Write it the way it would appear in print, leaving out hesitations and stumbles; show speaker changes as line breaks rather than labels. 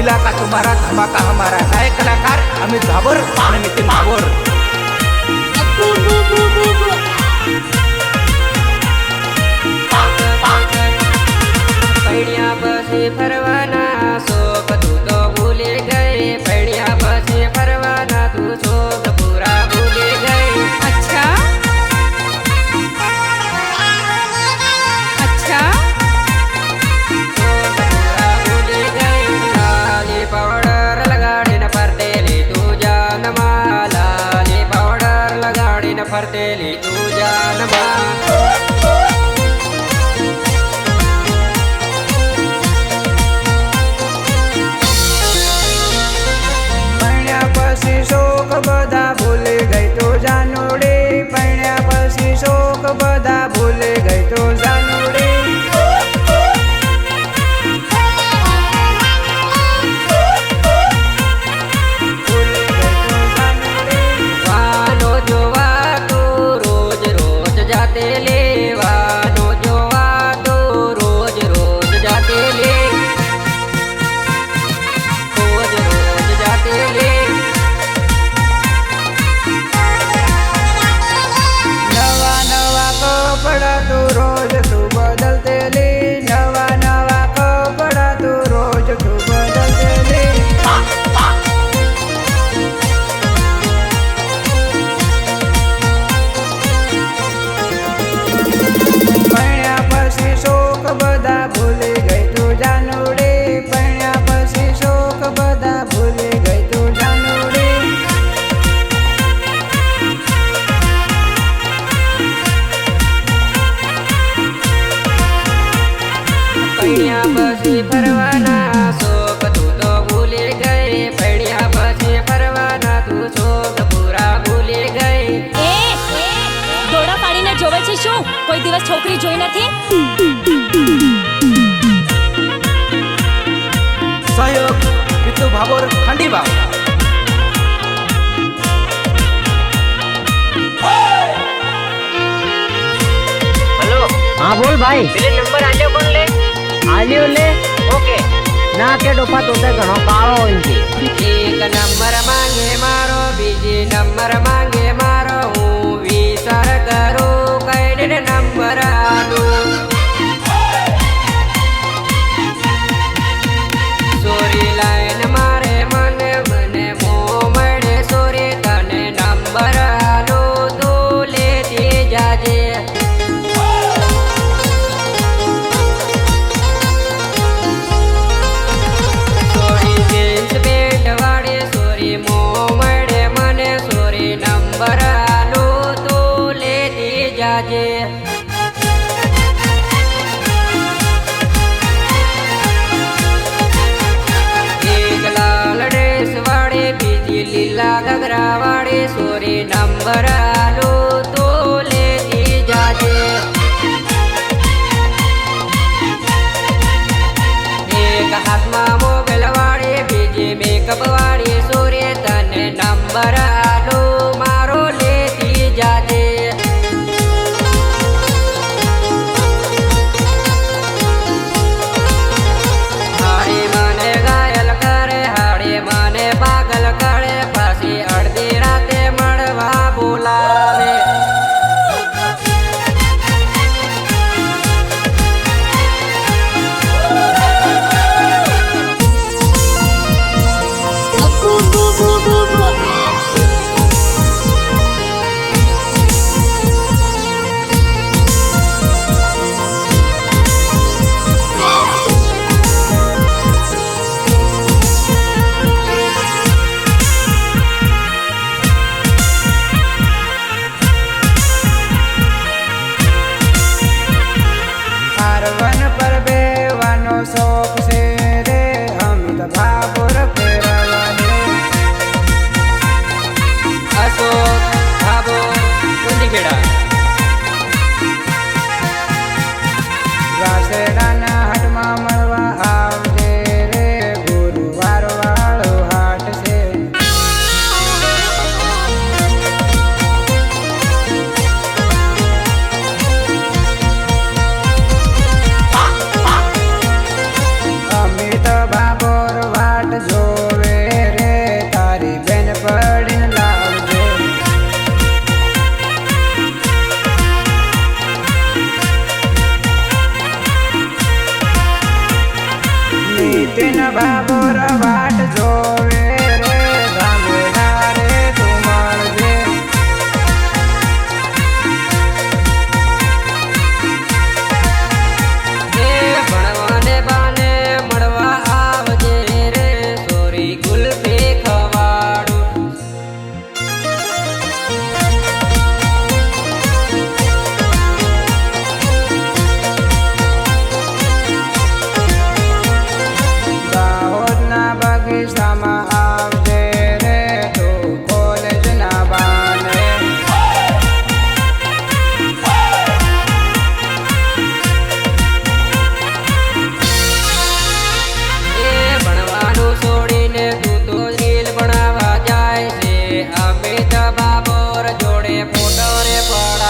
इलाका तुम्हारा, धमाका हमारा। नए कलाकार अमित भाभोर और नितिन भाभोर।
पैड़िया बसे फरवाना शोक तू तो भूले गए, पैड़िया बसे फरवाना तू शोक पूरा भूले गए।
अच्छा अच्छा
शोक पूरा भूले गए। लाली पाउडर लगाड़ी न फरतेली तू जान माँ, लाली पाउडर लगाड़ी न फरतेली तू जान माँ।
शोक बधा भूले गई तो जानो रे, पैण्या पछी शोक बधा भूले गई तो जानो रे।
वानो जोवा तो रोज रोज जाते ले, वानो जोवा तो रोज रोज जाते ले, रोज रोज जाते ले।
नवा नवा कपड़ा तू रोज तू बदलते ले, नवा नवा कपड़ा तू रोज तू बदलते ले। पैण्या पछी शोक बधा भूले गई तू जानो रे, पैण्या पछी शोक बधा भूले गई तू जानो रे।
पैड़िया बसे फरवाना शोक तू तो भूले गए, पैड़िया बसे फरवाना तू शोक पूरा भूले गए।
એ દોડા પાડીને જોવે છે શું? કોઈ દિવસ છોકરી જોઈ નથી?
सहयोग पितू भाभोर खंडीबा।
हेलो हाँ बोल भाई।
પેલે નંબર આલ્યો કોણ લે?
आलियो ले
ઓકે
ना के डोफा तोते घणो काळो इनकी।
एक नंबर मांगे मारो, बीजे नंबर मांगे मारो, हूँ विचार करूँ कैडे नंबर आलू। सोरी लाइन मारे मने मने मोमड़े सोरी तने नंबर आलू तू लेती जाजे। सोरी जींस पेंट वाड़ी सोरी मोमड़े मने सोरी नंबर आलू तू लेती जाजे।
નીતિન બાબોર વાટ જોવે રે ગામડા રે તું મળજે
ભણવાને બાને મળવા આવજે રે સોરી ગુલ્ફી ખવાડું
દાહોદના બગીચામાં આવજે રે તું કોલેજના બાને
ભણવાનું છોડીને તું તો રીલ બનાવવા જાય છે અમિત બાબોર જોડે ફોટો રે પડ